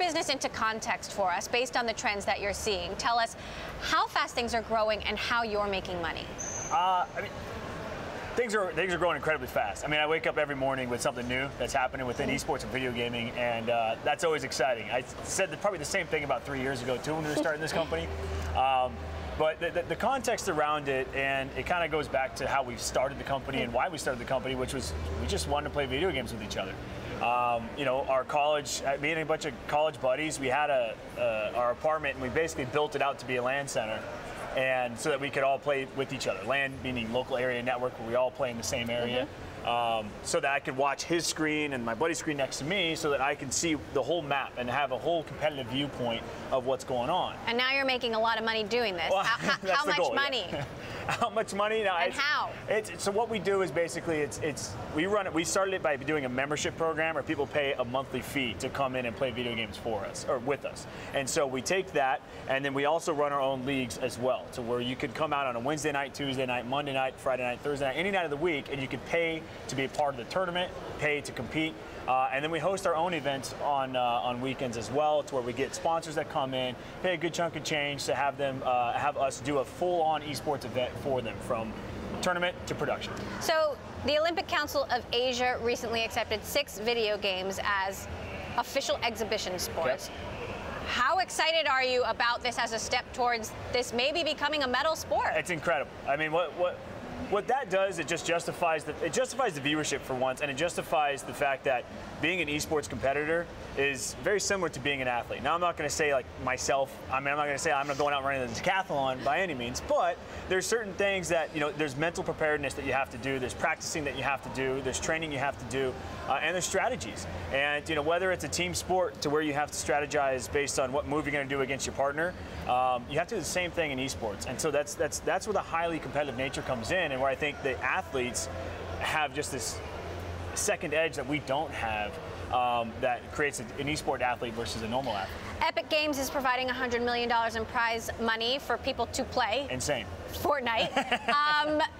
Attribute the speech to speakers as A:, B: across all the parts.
A: business into context for us based on the trends that you're seeing. Tell us how fast things are growing and how you're making money.
B: I mean, things are growing incredibly fast. I mean, I wake up every morning with something new that's happening within esports and video gaming, and that's always exciting. I said probably the same thing about 3 years ago too when we were starting this company. But the context around it, and it kind of goes back to how we started the company and why we started the company, which was we just wanted to play video games with each other. You know, our college, me and a bunch of college buddies, we had our apartment, and we basically built it out to be a LAN center, and so that we could all play with each other. LAN meaning local area network, where we all play in the same area. So that I could watch his screen and my buddy's screen next to me, so that I can see the whole map and have a whole competitive viewpoint of what's going on.
A: And now you're making a lot of money doing this.
B: Well,
A: how much
B: goal,
A: money?
B: Yeah. How much money? No,
A: and how?
B: So what we do is basically we started it by doing a membership program where people pay a monthly fee to come in and play video games for us or with us. And so we take that, and then we also run our own leagues as well, to where you could come out on a Wednesday night, Tuesday night, Monday night, Friday night, Thursday night, any night of the week, and you could pay to be a part of the tournament, pay to compete. And then we host our own events on weekends as well, to where we get sponsors that come in, pay a good chunk of change to have them have us do a full-on esports event for them, from tournament to production.
A: So the Olympic Council of Asia recently accepted 6 video games as official exhibition sports.
B: Yep.
A: How excited are you about this as a step towards this maybe becoming a medal sport?
B: It's incredible. I mean, what that does, it just justifies the viewership for once, and it justifies the fact that being an esports competitor is very similar to being an athlete. Now, I'm not going to say like myself, I mean, I'm not going to say I'm going out and running the decathlon by any means, but there's certain things that, you know, there's mental preparedness that you have to do, there's practicing that you have to do, there's training you have to do, and there's strategies. And, you know, whether it's a team sport to where you have to strategize based on what move you're going to do against your partner, you have to do the same thing in esports. And so that's where the highly competitive nature comes in, and where I think the athletes have just this second edge that we don't have, that creates an esport athlete versus a normal athlete.
A: Epic Games is providing $100 million in prize money for people to play.
B: Insane.
A: Fortnite.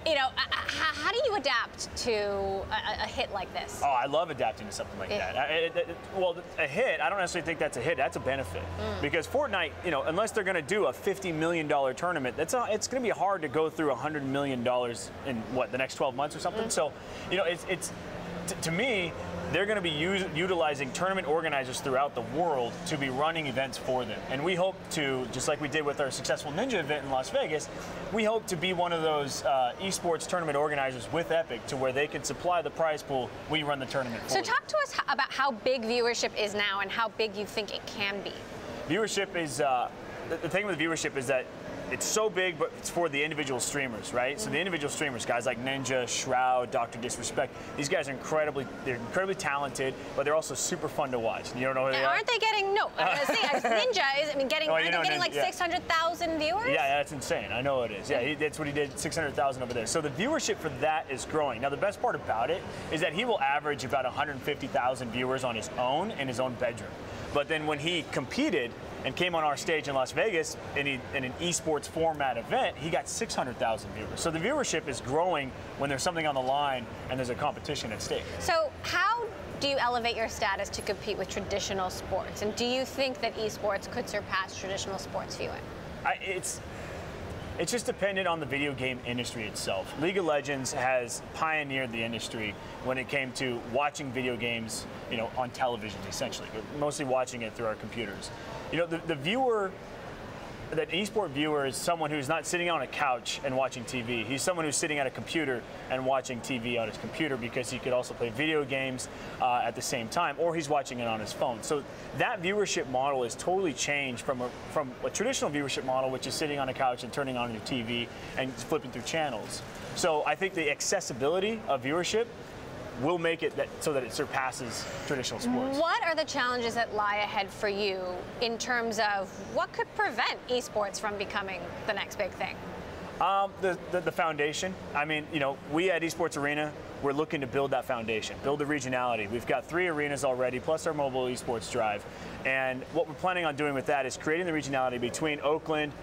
A: You know, how do you adapt to a hit like this?
B: Oh, I love adapting to something like that. Well, a hit, I don't necessarily think that's a hit. That's a benefit. Because Fortnite, you know, unless they're going to do a $50 million tournament, it's going to be hard to go through $100 million in, what, the next 12 months or something? So, you know, to me, they're going to be utilizing tournament organizers throughout the world to be running events for them. And we hope to, just like we did with our successful Ninja event in Las Vegas, we hope to be one of those esports tournament organizers with Epic, to where they can supply the prize pool, we run the tournament for them.
A: So talk to us about how big viewership is now and how big you think it can be.
B: Viewership is, the thing with viewership is that it's so big, but it's for the individual streamers, right? So the individual streamers, guys like Ninja, Shroud, Dr. Disrespect, these guys are incredibly talented, but they're also super fun to watch. You don't know who they are?
A: Aren't they getting, no, Ninja is, I mean, getting, aren't they getting
B: Ninja,
A: like 600,000 viewers?
B: Yeah, that's insane. I know it is. Yeah, that's what he did, 600,000 over there. So the viewership for that is growing. Now, the best part about it is that he will average about 150,000 viewers on his own in his own bedroom. But then when he competed and came on our stage in Las Vegas in an esports format event, he got 600,000 viewers. So the viewership is growing when there's something on the line and there's a competition at stake.
A: So how do you elevate your status to compete with traditional sports? And do you think that esports could surpass traditional sports viewing?
B: It's just dependent on the video game industry itself. League of Legends has pioneered the industry when it came to watching video games, you know, on television, essentially, but mostly watching it through our computers. You know, the viewer, that esport viewer is someone who's not sitting on a couch and watching TV. He's someone who's sitting at a computer and watching TV on his computer, because he could also play video games at the same time, or he's watching it on his phone. So that viewership model is totally changed from a traditional viewership model, which is sitting on a couch and turning on your TV and flipping through channels. So I think the accessibility of viewership will make it so that it surpasses traditional sports.
A: What are the challenges that lie ahead for you in terms of what could prevent esports from becoming the next big thing?
B: The foundation. I mean, you know, we at Esports Arena, we're looking to build that foundation, build the regionality. We've got 3 arenas already, plus our mobile esports drive. And what we're planning on doing with that is creating the regionality between Oakland,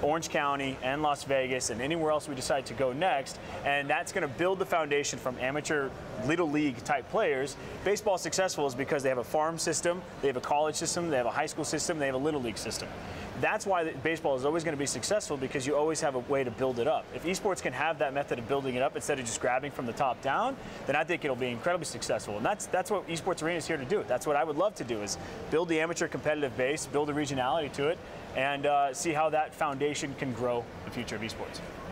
B: Orange County, and Las Vegas, and anywhere else we decide to go next. And that's going to build the foundation from amateur little league type players. Baseball is successful is because they have a farm system, they have a college system, they have a high school system, they have a little league system. That's why baseball is always going to be successful, because you always have a way to build it up. If esports can have that method of building it up instead of just grabbing from the top down, then I think it'll be incredibly successful. And that's what Esports Arena is here to do. That's what I would love to do, is build the amateur competitive base, build a regionality to it, and see how that foundation can grow the future of esports.